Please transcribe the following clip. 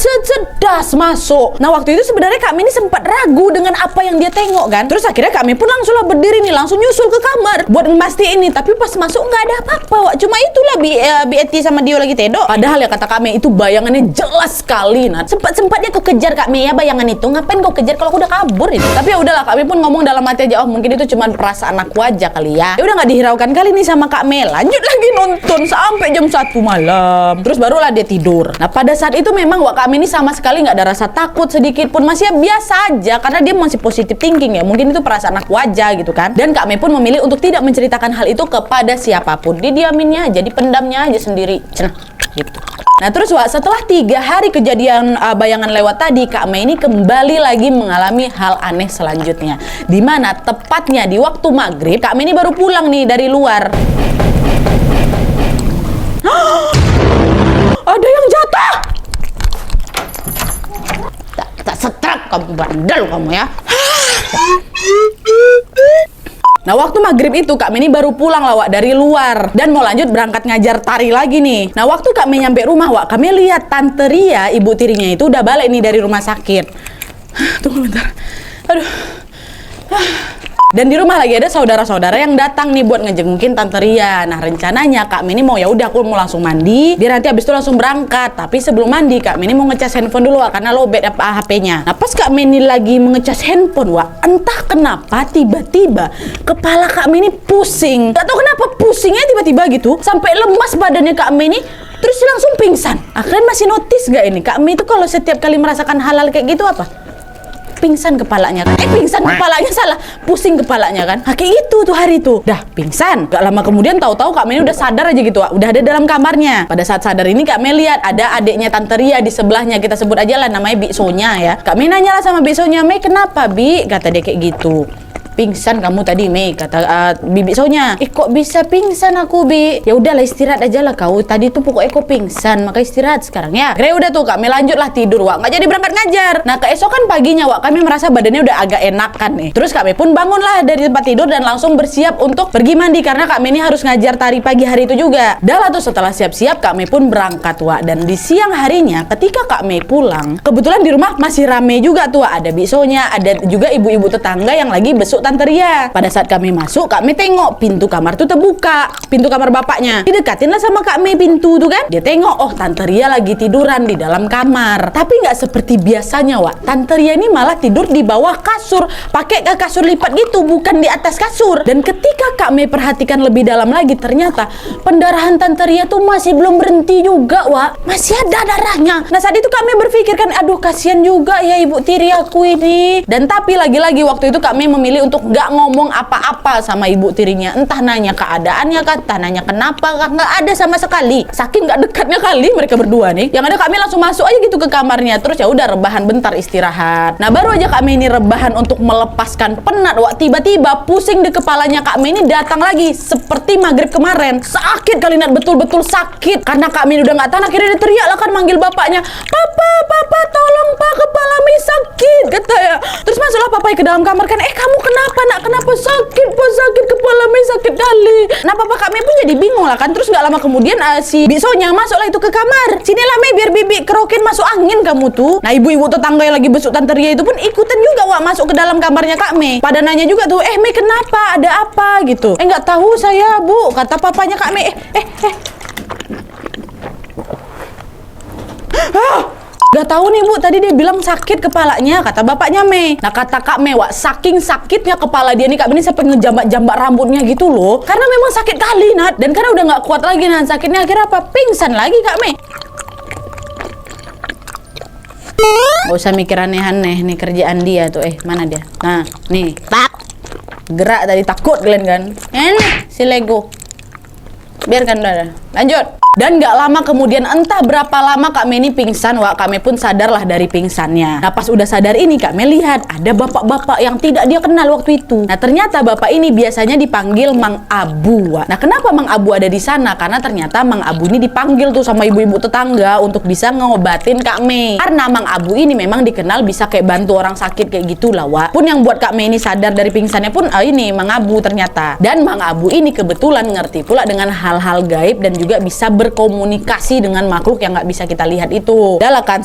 Sedas masuk. Nah waktu itu sebenarnya Kak Mei ini sempat ragu dengan apa yang dia tengok kan. Terus akhirnya Kak Mei pun langsung lah berdiri nih, langsung nyusul ke kamar buat ngemastiin ini. Tapi pas masuk nggak ada apa-apa, Wak. Cuma itulah BT sama Dio lagi tedok. Padahal ya kata Kak Mei itu bayangannya jelas sekali. Nah sempat-sempatnya kau kejar Kak Mei ya bayangan itu. Ngapain kau kejar kalau aku udah kabur itu? Tapi ya udahlah, Kak Mei pun ngomong dalam hati aja, oh mungkin itu cuma perasaan aku aja kali ya. Ya udah nggak dihiraukan kali nih sama Kak Mei. Lanjut lagi nonton sampai jam 1 malam. Terus barulah dia tidur. Nah pada saat itu memang Wak Kak Mei ini sama sekali nggak ada rasa takut sedikit pun, masih biasa aja karena dia masih positive thinking ya. Mungkin itu perasaan aku aja gitu kan. Dan Kak Mei pun memilih untuk tidak menceritakan hal itu kepada siapapun. Didiaminnya aja, dipendamnya aja sendiri. Cenah gitu. Nah terus Wak, setelah 3 hari kejadian bayangan lewat tadi, Kak Mei ini kembali lagi mengalami hal aneh selanjutnya. Dimana tepatnya di waktu maghrib, Kak Mei ini baru pulang nih dari luar. Ada yang jatuh. Tak setrak kamu, bandel kamu ya. Nah waktu maghrib itu Kak Mei ini baru pulang lah Wak dari luar dan mau lanjut berangkat ngajar tari lagi nih. Nah waktu Kak Mei nyampe rumah Wak, Kak Mei lihat Tante Ria, ibu tirinya itu udah balik nih dari rumah sakit. Tunggu bentar. Aduh. Dan di rumah lagi ada saudara-saudara yang datang nih buat ngejengukin Tante Ria. Nah rencananya Kak Mei ini mau ya udah aku mau langsung mandi, biar nanti habis itu langsung berangkat. Tapi sebelum mandi Kak Mei ini mau ngecas handphone dulu Wak, karena lowbat HP-nya. Nah pas Kak Mei ini lagi mengecas handphone Wak, entah kenapa tiba-tiba kepala Kak Mei ini pusing. Gak tau kenapa pusingnya tiba-tiba gitu, sampai lemas badannya Kak Mei ini. Terus langsung pingsan. Kalian masih notice gak ini? Kak Mei itu kalau setiap kali merasakan hal-hal kayak gitu apa? Pingsan kepalanya kan? Pingsan kepalanya salah, pusing kepalanya kan? Kayak gitu tuh hari itu. Dah pingsan. Gak lama kemudian tahu-tahu Kak Mei udah sadar aja gitu, udah ada dalam kamarnya. Pada saat sadar ini Kak Mei lihat ada adiknya Tante Ria di sebelahnya. Kita sebut aja lah namanya Biksonya ya. Kak Mei nanya lah sama Biksonya, Mei kenapa Bi? Kata dia kayak gitu. Pingsan kamu tadi Mei, kata Bibi Sonya. Kok bisa pingsan aku Bi? Ya udahlah istirahat aja lah kau. Tadi tuh pokoknya kau pingsan, maka istirahat sekarang ya. Kira udah tuh Kak Mei lanjutlah tidur Wak, nggak jadi berangkat ngajar. Nah keesokan paginya Wak, Kak Mei merasa badannya udah agak enakan nih. Terus Kak Mei pun bangunlah dari tempat tidur dan langsung bersiap untuk pergi mandi karena Kak Mei ini harus ngajar tari pagi hari itu juga. Dah lah tuh setelah siap-siap Kak Mei pun berangkat Wak. Dan di siang harinya ketika Kak Mei pulang, kebetulan di rumah masih rame juga tuh Wak. Ada Biksonya, ada juga ibu-ibu tetangga yang lagi besuk Tante Ria. Pada saat Kak Mei masuk, Kak Mei tengok pintu kamar tuh terbuka, pintu kamar bapaknya. Didekatin lah sama Kak Mei pintu tuh kan. Dia tengok, oh Tante Ria lagi tiduran di dalam kamar. Tapi nggak seperti biasanya Wak. Tante Ria ini malah tidur di bawah kasur, pakai kasur lipat gitu, bukan di atas kasur. Dan ketika Kak Mei perhatikan lebih dalam lagi, ternyata pendarahan Tante Ria tuh masih belum berhenti juga Wak. Masih ada darahnya. Nah saat itu Kak Mei berpikir kan, aduh kasihan juga ya ibu tiri aku ini. Dan tapi lagi-lagi waktu itu Kak Mei memilih untuk nggak ngomong apa-apa sama ibu tirinya. Entah nanya keadaannya kah, entah nanya kenapa kah, nggak ada sama sekali. Saking nggak dekatnya kali mereka berdua nih. Yang ada Kak Mei langsung masuk aja gitu ke kamarnya. Terus ya udah rebahan bentar istirahat. Nah baru aja Kak Mei ini rebahan untuk melepaskan penat Wak, tiba-tiba pusing di kepalanya Kak Mei ini datang lagi seperti maghrib kemarin. Sakit kali Nat, betul-betul sakit. Karena Kak Mei udah nggak tahan, akhirnya dia teriak lah kan manggil bapaknya. Papa tolong Pak, kepala Mei sakit katanya. Terus masuklah papa ke dalam kamar kan, kamu kenapa Nak? Kenapa sakit? Pak sakit, kepala Mei sakit kali. Nah papa Kak Mei pun jadi bingung lah kan. Terus gak lama kemudian si Biksonya masuklah itu ke kamar. Sinilah Mei biar bibi kerokin masuk angin kamu tuh. Nah ibu-ibu tetangga yang lagi besuk Tante Ria itu pun ikutan juga Wak masuk ke dalam kamarnya Kak Mei. Pada nanya juga tuh, Mei kenapa? Ada apa gitu? Nggak tahu saya Bu, kata papanya Kak Mei. Gak tahu nih Bu, tadi dia bilang sakit kepalanya, kata bapaknya Mei. Nah kata Kak Mei Wak, saking sakitnya kepala dia nih Kak Mei sampai ngejambak-jambak rambutnya gitu loh. Karena memang sakit kali Nat. Dan karena udah nggak kuat lagi Nat sakitnya, akhirnya apa? Pingsan lagi Kak Mei. Gak usah mikir aneh-aneh nih kerjaan dia tuh. Mana dia? Nah nih, tak gerak tadi takut kalian kan? Nih si Lego. Biarkan udah. Lanjut. Dan gak lama kemudian, entah berapa lama Kak Mei ini pingsan Wak. Kak Mei pun sadarlah dari pingsannya. Nah pas udah sadar ini Kak Mei lihat ada bapak-bapak yang tidak dia kenal waktu itu. Nah ternyata bapak ini biasanya dipanggil Mang Abu Wak. Nah kenapa Mang Abu ada di sana? Karena ternyata Mang Abu ini dipanggil tuh sama ibu-ibu tetangga untuk bisa ngobatin Kak Mei. Karena Mang Abu ini memang dikenal bisa kayak bantu orang sakit kayak gitulah Wak. Pun yang buat Kak Mei ini sadar dari pingsannya pun ini Mang Abu ternyata. Dan Mang Abu ini kebetulan ngerti pula dengan hal-hal gaib dan juga bisa berkomunikasi dengan makhluk yang nggak bisa kita lihat itu. Udah lah kan